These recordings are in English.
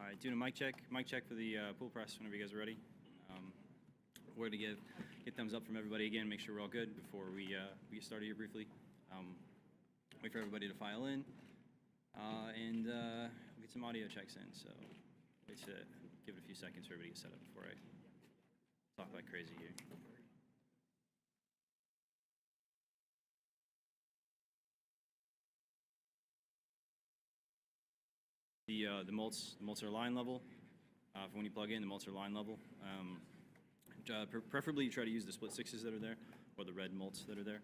right, doing a mic check for the pool press whenever you guys are ready. We're going to get thumbs up from everybody again, make sure we're all good before we get started here briefly. Wait for everybody to file in, and we'll get some audio checks in, so wait to give it a few seconds for everybody to get set up before I talk like crazy here. The mults are line level. For when you plug in, the mults are line level. Preferably you try to use the split sixes that are there, or the red mults that are there.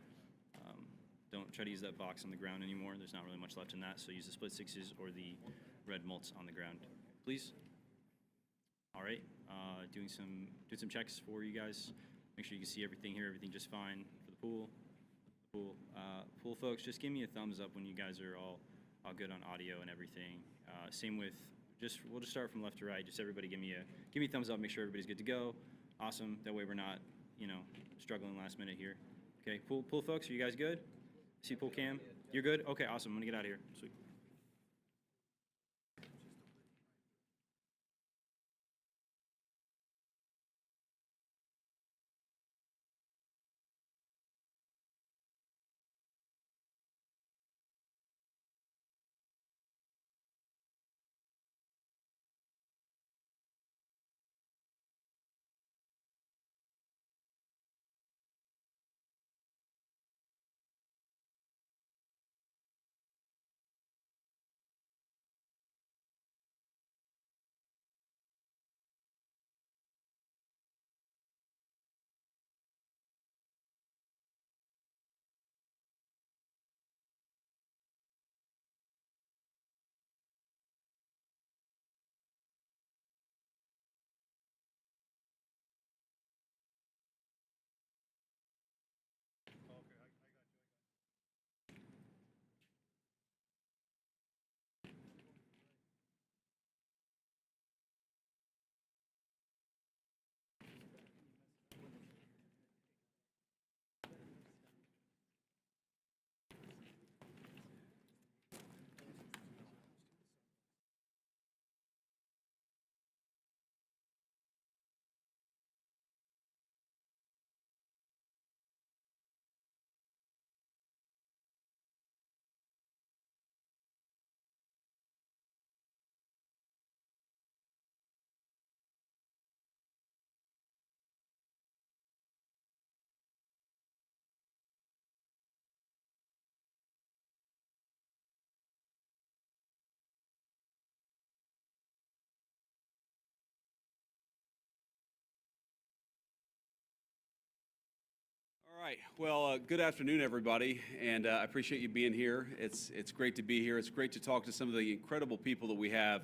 Don't try to use that box on the ground anymore. There's not really much left in that, so use the split sixes or the red mults on the ground, please. All right, doing some checks for you guys. Make sure you can see everything here, everything just fine for the pool. Pool folks, just give me a thumbs up when you guys are all good on audio and everything. Same with we'll just start from left to right. Just everybody give me a thumbs up. Make sure everybody's good to go. Awesome. That way we're not struggling last minute here. Okay, pool folks, are you guys good? See pool cam? You're good? Okay, awesome. I'm gonna get out of here. Sweet. All right. Well, good afternoon, everybody, and I appreciate you being here. It's great to be here. It's great to talk to some of the incredible people that we have,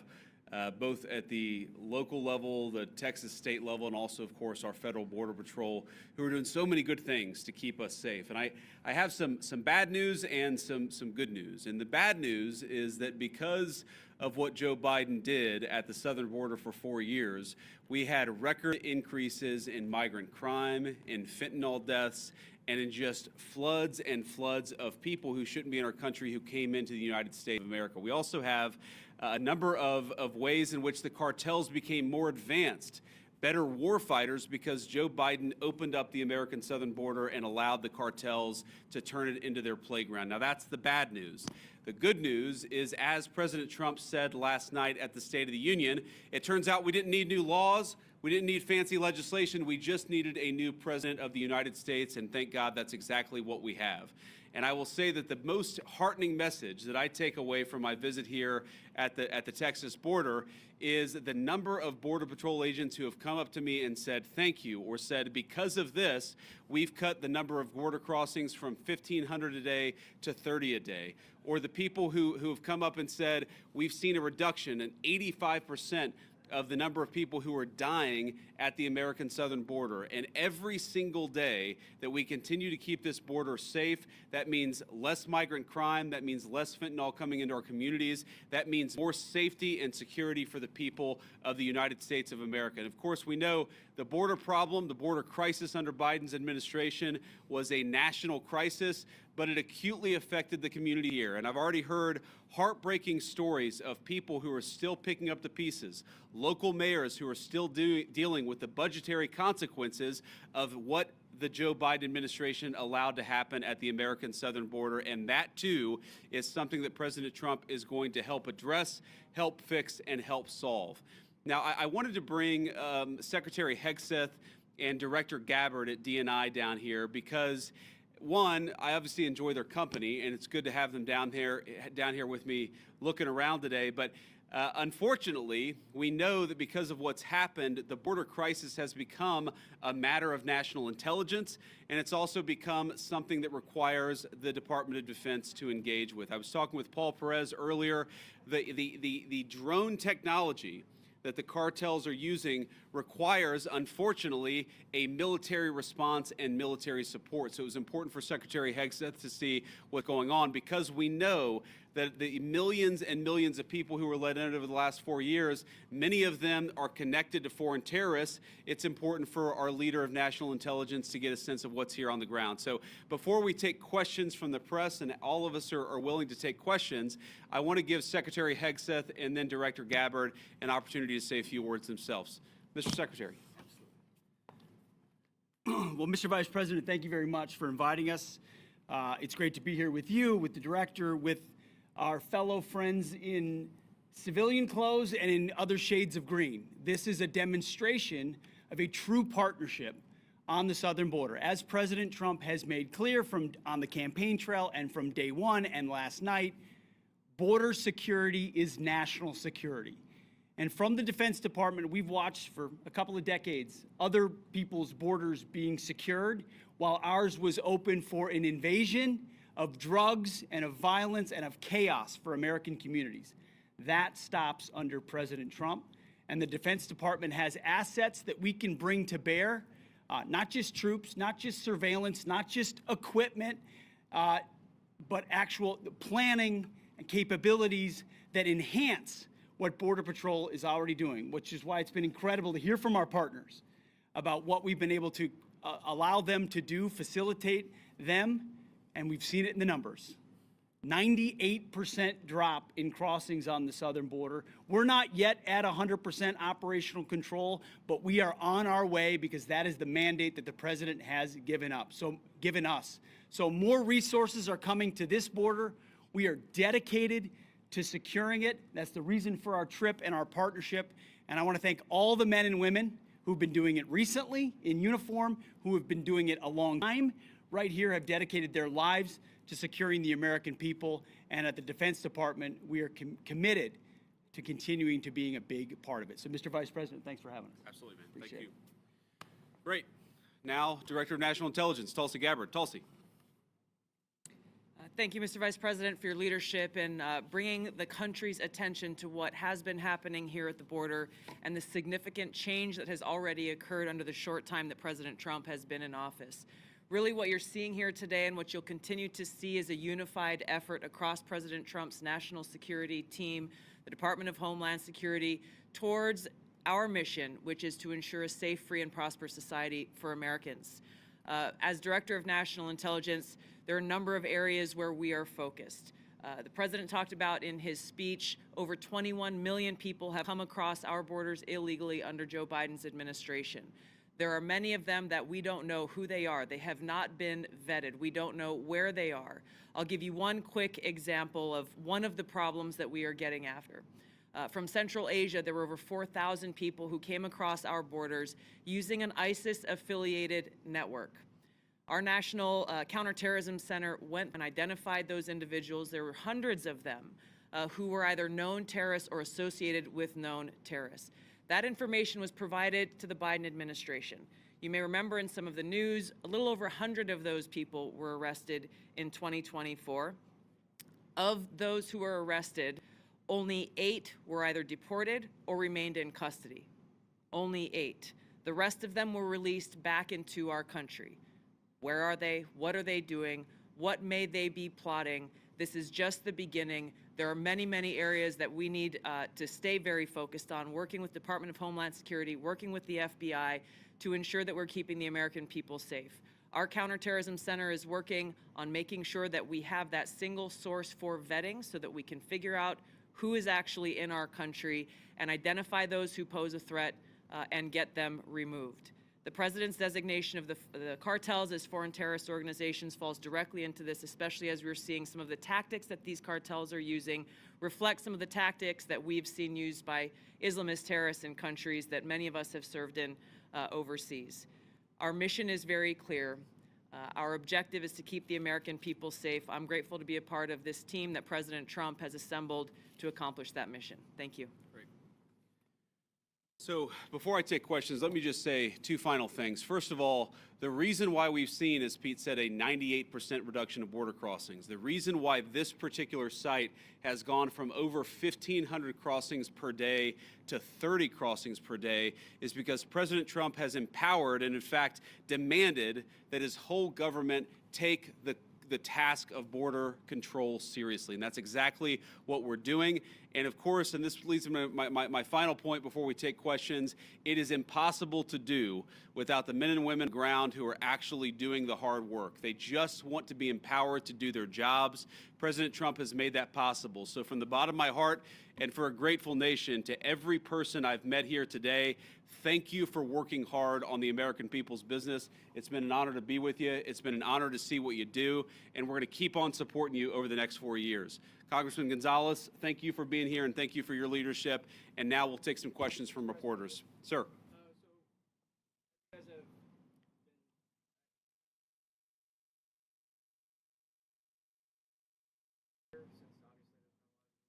both at the local level, the Texas state level, and also, of course, our federal border patrol, who are doing so many good things to keep us safe. And I have some bad news and some good news. And the bad news is that because of what Joe Biden did at the southern border for 4 years, we had record increases in migrant crime, in fentanyl deaths, and in just floods and floods of people who shouldn't be in our country who came into the United States of America. We also have a number of ways in which the cartels became more advanced, better war fighters, because Joe Biden opened up the American southern border and allowed the cartels to turn it into their playground. Now, that's the bad news. The good news is, as President Trump said last night at the State of the Union, it turns out we didn't need new laws. We didn't need fancy legislation. We just needed a new president of the United States, and thank God that's exactly what we have. And I will say that the most heartening message that I take away from my visit here at the Texas border is the number of Border Patrol agents who have come up to me and said thank you, or said because of this, we've cut the number of border crossings from 1,500 a day to 30 a day. Or the people who have come up and said we've seen a reduction in 85% of the number of people who are dying at the American southern border. And every single day that we continue to keep this border safe, that means less migrant crime, that means less fentanyl coming into our communities, that means more safety and security for the people of the United States of America. And of course, we know the border problem, the border crisis under Biden's administration was a national crisis, but it acutely affected the community here. And I've already heard heartbreaking stories of people who are still picking up the pieces, local mayors who are still dealing with the budgetary consequences of what the Joe Biden administration allowed to happen at the American southern border. And that, too, is something that President Trump is going to help address, help fix, and help solve. Now, I wanted to bring Secretary Hegseth and Director Gabbard at DNI down here because, one, I obviously enjoy their company, and it's good to have them down here with me looking around today. But unfortunately, we know that because of what's happened, the border crisis has become a matter of national intelligence, and it's also become something that requires the Department of Defense to engage with. I was talking with Paul Perez earlier. The drone technology that the cartels are using requires, unfortunately, a military response and military support. So it was important for Secretary Hegseth to see what's going on because we know that the millions and millions of people who were let in over the last 4 years, many of them are connected to foreign terrorists. It's important for our leader of national intelligence to get a sense of what's here on the ground. So before we take questions from the press, and all of us are willing to take questions, I want to give Secretary Hegseth and then Director Gabbard an opportunity to say a few words themselves. Mr. Secretary. Well, Mr. Vice President, thank you very much for inviting us. It's great to be here with you, with the director, with our fellow friends in civilian clothes and in other shades of green. This is a demonstration of a true partnership on the southern border. As President Trump has made clear on the campaign trail and from day one and last night, border security is national security. And from the Defense Department, we've watched for a couple of decades other people's borders being secured while ours was open for an invasion of drugs and of violence and of chaos for American communities. That stops under President Trump. And the Defense Department has assets that we can bring to bear, not just troops, not just surveillance, not just equipment, but actual planning and capabilities that enhance what Border Patrol is already doing, which is why it's been incredible to hear from our partners about what we've been able to allow them to do, facilitate them, and we've seen it in the numbers. 98% drop in crossings on the southern border. We're not yet at 100% operational control, but we are on our way because that is the mandate that the president has given us. So more resources are coming to this border. We are dedicated to securing it. That's the reason for our trip and our partnership. And I want to thank all the men and women who've been doing it recently in uniform, who have been doing it a long time, right here, have dedicated their lives to securing the American people. And at the Defense Department, we are committed to continuing to being a big part of it. So, Mr. Vice President, thanks for having us. Absolutely, man. Thank you. Great. Now, Director of National Intelligence, Tulsi Gabbard. Tulsi. Thank you, Mr. Vice President, for your leadership in bringing the country's attention to what has been happening here at the border and the significant change that has already occurred under the short time that President Trump has been in office. Really, what you're seeing here today and what you'll continue to see is a unified effort across President Trump's national security team, the Department of Homeland Security, towards our mission, which is to ensure a safe, free, and prosperous society for Americans. As Director of National Intelligence, there are a number of areas where we are focused. The President talked about in his speech, over 21 million people have come across our borders illegally under Joe Biden's administration. There are many of them that we don't know who they are. They have not been vetted. We don't know where they are. I'll give you one quick example of one of the problems that we are getting after. From Central Asia, there were over 4,000 people who came across our borders using an ISIS-affiliated network. Our National Counterterrorism Center went and identified those individuals. There were hundreds of them who were either known terrorists or associated with known terrorists. That information was provided to the Biden administration. You may remember in some of the news, a little over 100 of those people were arrested in 2024. Of those who were arrested, only 8 were either deported or remained in custody. Only 8. The rest of them were released back into our country. Where are they? What are they doing? What may they be plotting? This is just the beginning. There are many, many areas that we need to stay very focused on, working with Department of Homeland Security, working with the FBI to ensure that we're keeping the American people safe. Our Counterterrorism Center is working on making sure that we have that single source for vetting so that we can figure out who is actually in our country and identify those who pose a threat and get them removed. The President's designation of the cartels as foreign terrorist organizations falls directly into this, especially as we're seeing some of the tactics that these cartels are using reflect some of the tactics that we've seen used by Islamist terrorists in countries that many of us have served in overseas. Our mission is very clear. Our objective is to keep the American people safe. I'm grateful to be a part of this team that President Trump has assembled to accomplish that mission. Thank you. So before I take questions, let me just say two final things. First of all, the reason why we've seen, as Pete said, a 98% reduction of border crossings, the reason why this particular site has gone from over 1,500 crossings per day to 30 crossings per day is because President Trump has empowered and, in fact, demanded that his whole government take the task of border control seriously. And that's exactly what we're doing. And of course, and this leads me to my final point before we take questions, it is impossible to do without the men and women on the ground who are actually doing the hard work. They just want to be empowered to do their jobs. President Trump has made that possible. So from the bottom of my heart and for a grateful nation, to every person I've met here today, thank you for working hard on the American people's business. It's been an honor to be with you. It's been an honor to see what you do, and we're going to keep on supporting you over the next 4 years. Congressman Gonzalez, thank you for being here, and thank you for your leadership. And now we'll take some questions from reporters. Sir.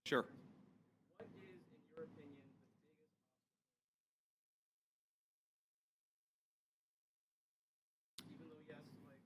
Sure. What is, in your opinion, the biggest obstacle? Even though, yes, like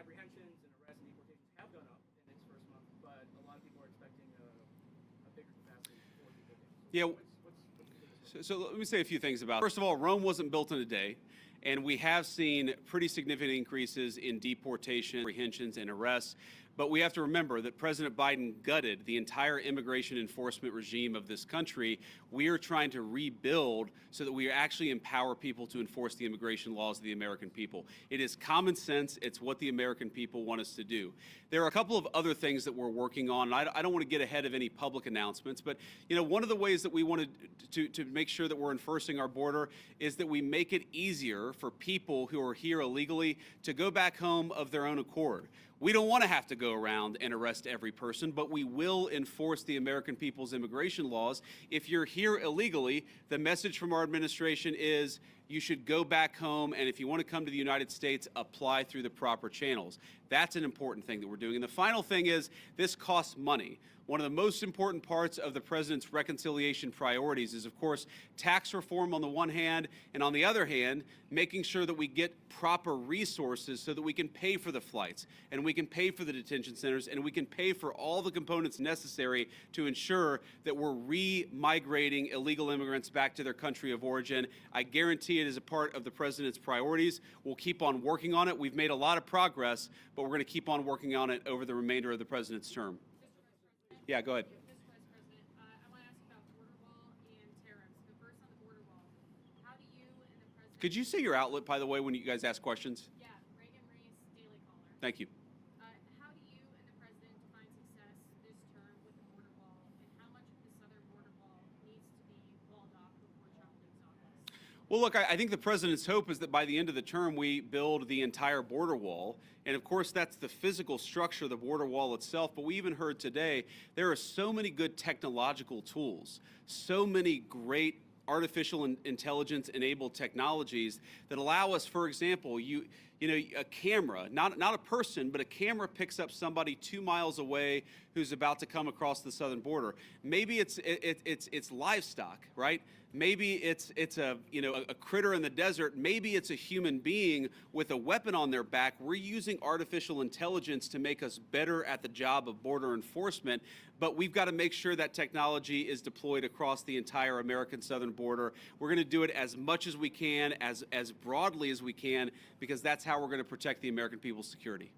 apprehensions and arrests and deportations have gone up in its first month, but a lot of people are expecting a bigger capacity for deportations. Yeah. What's the biggest? So let me say a few things about it. First of all, Rome wasn't built in a day, and we have seen pretty significant increases in deportation, apprehensions, and arrests. But we have to remember that President Biden gutted the entire immigration enforcement regime of this country. We are trying to rebuild so that we actually empower people to enforce the immigration laws of the American people. It is common sense. It's what the American people want us to do. There are a couple of other things that we're working on, and I don't want to get ahead of any public announcements, but one of the ways that we wanted to make sure that we're enforcing our border is that we make it easier for people who are here illegally to go back home of their own accord. We don't want to have to go around and arrest every person, but we will enforce the American people's immigration laws. If you're here illegally, the message from our administration is you should go back home, and if you want to come to the United States, apply through the proper channels. That's an important thing that we're doing. And the final thing is this costs money. One of the most important parts of the President's reconciliation priorities is, of course, tax reform on the one hand, and on the other hand, making sure that we get proper resources so that we can pay for the flights, and we can pay for the detention centers, and we can pay for all the components necessary to ensure that we're re-migrating illegal immigrants back to their country of origin. I guarantee it is a part of the President's priorities. We'll keep on working on it. We've made a lot of progress, but we're going to keep on working on it over the remainder of the President's term. Yeah, go ahead. Mr. Vice President, I want to ask about border wall and tariffs. But first on the border wall, how do you and the President... Could you say your outlet, by the way, when you guys ask questions? Yeah, Reagan Reese, Daily Caller. Thank you. How do you and the President define success this term with the border wall, and how much of the southern border wall needs to be walled off before Trump leaves office? Well, look, I think the President's hope is that by the end of the term, we build the entire border wall. And of course, that's the physical structure of the border wall itself. But we even heard today, there are so many good technological tools, so many great artificial intelligence-enabled technologies that allow us, for example, You know, a camera, not a person, but a camera picks up somebody 2 miles away who's about to come across the southern border. Maybe it's livestock, right? Maybe it's a, you know, a critter in the desert. Maybe it's a human being with a weapon on their back. We're using artificial intelligence to make us better at the job of border enforcement, but we've got to make sure that technology is deployed across the entire American southern border. We're going to do it as much as we can, as broadly as we can, because that's how we're going to protect the American people's security.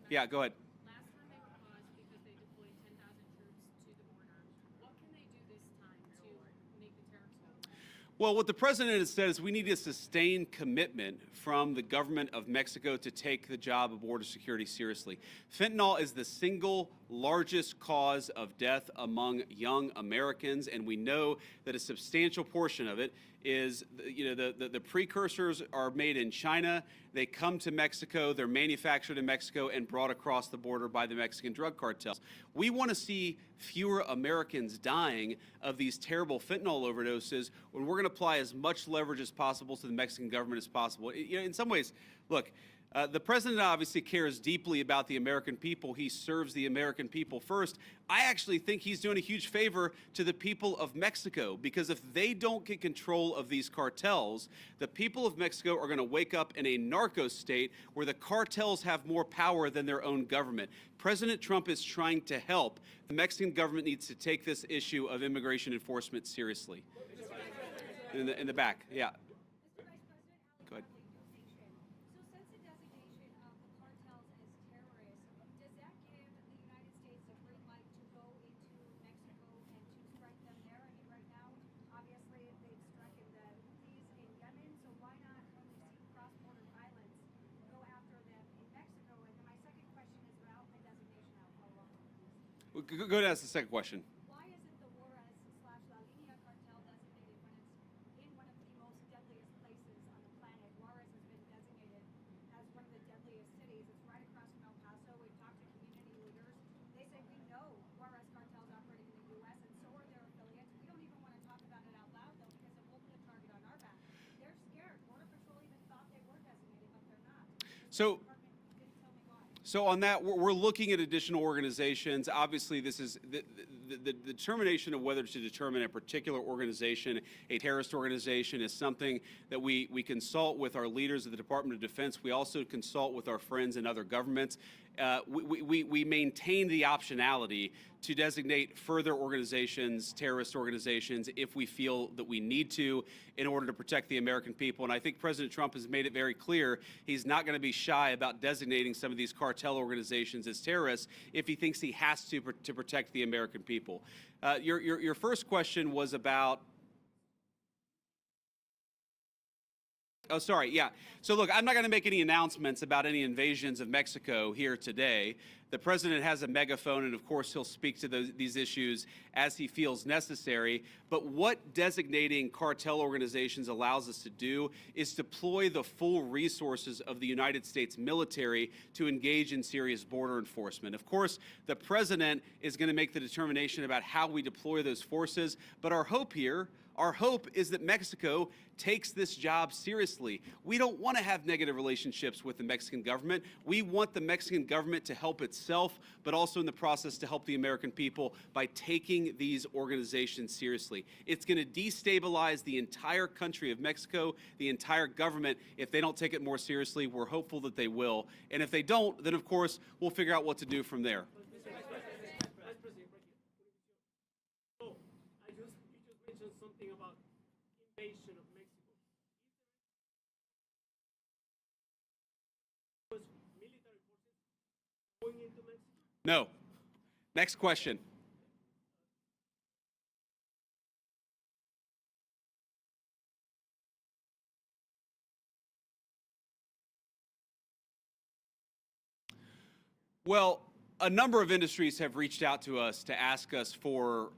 Yeah, go ahead. Last time they were paused because they deployed 10,000 troops to the border. What can they do this time to make the terrorists go away? Well, what the president has said is we need a sustained commitment from the government of Mexico to take the job of border security seriously. Fentanyl is the single largest cause of death among young Americans, and we know that a substantial portion of it is, you know, the precursors are made in China. They come to Mexico, they're manufactured in Mexico and brought across the border by the Mexican drug cartels. We want to see fewer Americans dying of these terrible fentanyl overdoses, when we're going to apply as much leverage as possible to the Mexican government as possible. You know, in some ways, look, the president obviously cares deeply about the American people. He serves the American people first. I actually think he's doing a huge favor to the people of Mexico, because if they don't get control of these cartels, the people of Mexico are going to wake up in a narco state where the cartels have more power than their own government. President Trump is trying to help. The Mexican government needs to take this issue of immigration enforcement seriously. In the back, yeah. Go ahead. So since the designation of the cartels as terrorists, does that give the United States a green light to go into Mexico and to strike them there? I mean, right now, obviously, they've struck in the Houthis in Yemen, so why not, when we see cross-border violence, go after them in Mexico? And then my second question is about the designation. I'll follow up on this. Go ahead and ask the second question. Why isn't the Juarez/La Línea cartel designated when it's in one of the most deadliest places on the planet? Juarez has been designated as one of the deadliest cities. It's right across from El Paso. We've talked to community leaders. They say we know Juarez cartels operating in the U.S. and so are their affiliates. We don't even want to talk about it out loud though, because it will put a target on our back. They're scared. Border Patrol even thought they were designated, but they're not. So. Department didn't tell me why. So on that, we're looking at additional organizations. Obviously, this is the determination of whether to determine a particular organization, a terrorist organization, is something that we consult with our leaders of the Department of Defense. We also consult with our friends in other governments. We maintain the optionality to designate further organizations, terrorist organizations, if we feel that we need to in order to protect the American people. And I think President Trump has made it very clear he's not going to be shy about designating some of these cartel organizations as terrorists if he thinks he has to protect the American people. Your first question was about... Oh, sorry, yeah. So look, I'm not going to make any announcements about any invasions of Mexico here today. The president has a megaphone, and of course he'll speak to these issues as he feels necessary. But what designating cartel organizations allows us to do is deploy the full resources of the United States military to engage in serious border enforcement. Of course, the president is going to make the determination about how we deploy those forces, but our hope is that Mexico takes this job seriously. We don't want to have negative relationships with the Mexican government. We want the Mexican government to help itself, but also in the process to help the American people by taking these organizations seriously. It's going to destabilize the entire country of Mexico, the entire government, if they don't take it more seriously. We're hopeful that they will. And if they don't, then of course, we'll figure out what to do from there. So, you just mentioned something about invasion of Mexico. Was military forces going into Mexico? No. Next question. Well, a number of industries have reached out to us to ask us for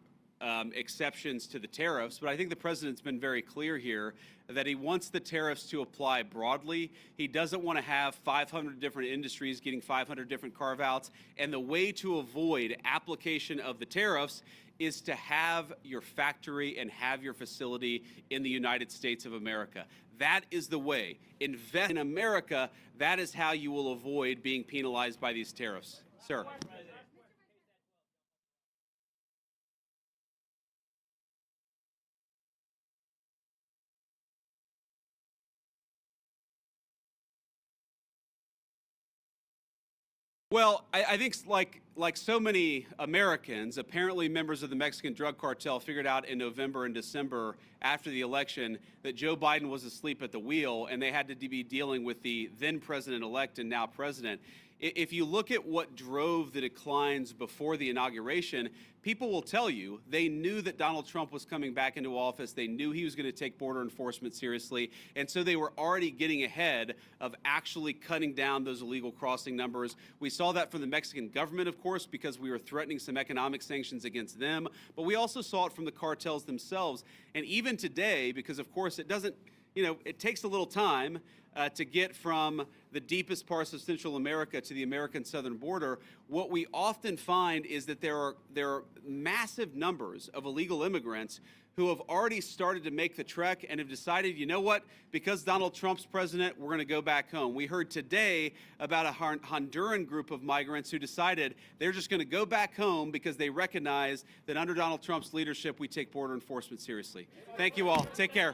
exceptions to the tariffs, but I think the president's been very clear here that he wants the tariffs to apply broadly. He doesn't want to have 500 different industries getting 500 different carve-outs. And the way to avoid application of the tariffs is to have your factory and have your facility in the United States of America. That is the way. Invest in America. That is how you will avoid being penalized by these tariffs. Sir. Well, I think like so many Americans, apparently members of the Mexican drug cartel figured out in November and December after the election that Joe Biden was asleep at the wheel and they had to be dealing with the then president-elect and now president. If you look at what drove the declines before the inauguration, people will tell you they knew that Donald Trump was coming back into office. They knew he was going to take border enforcement seriously. And so they were already getting ahead of actually cutting down those illegal crossing numbers. We saw that from the Mexican government, of course, because we were threatening some economic sanctions against them. But we also saw it from the cartels themselves. And even today, because, of course, it doesn't, it takes a little time to get from the deepest parts of Central America to the American southern border. What we often find is that there are massive numbers of illegal immigrants who have already started to make the trek and have decided, you know what, because Donald Trump's president, we're going to go back home. We heard today about a Honduran group of migrants who decided they're just going to go back home because they recognize that under Donald Trump's leadership, we take border enforcement seriously. Thank you all. Take care.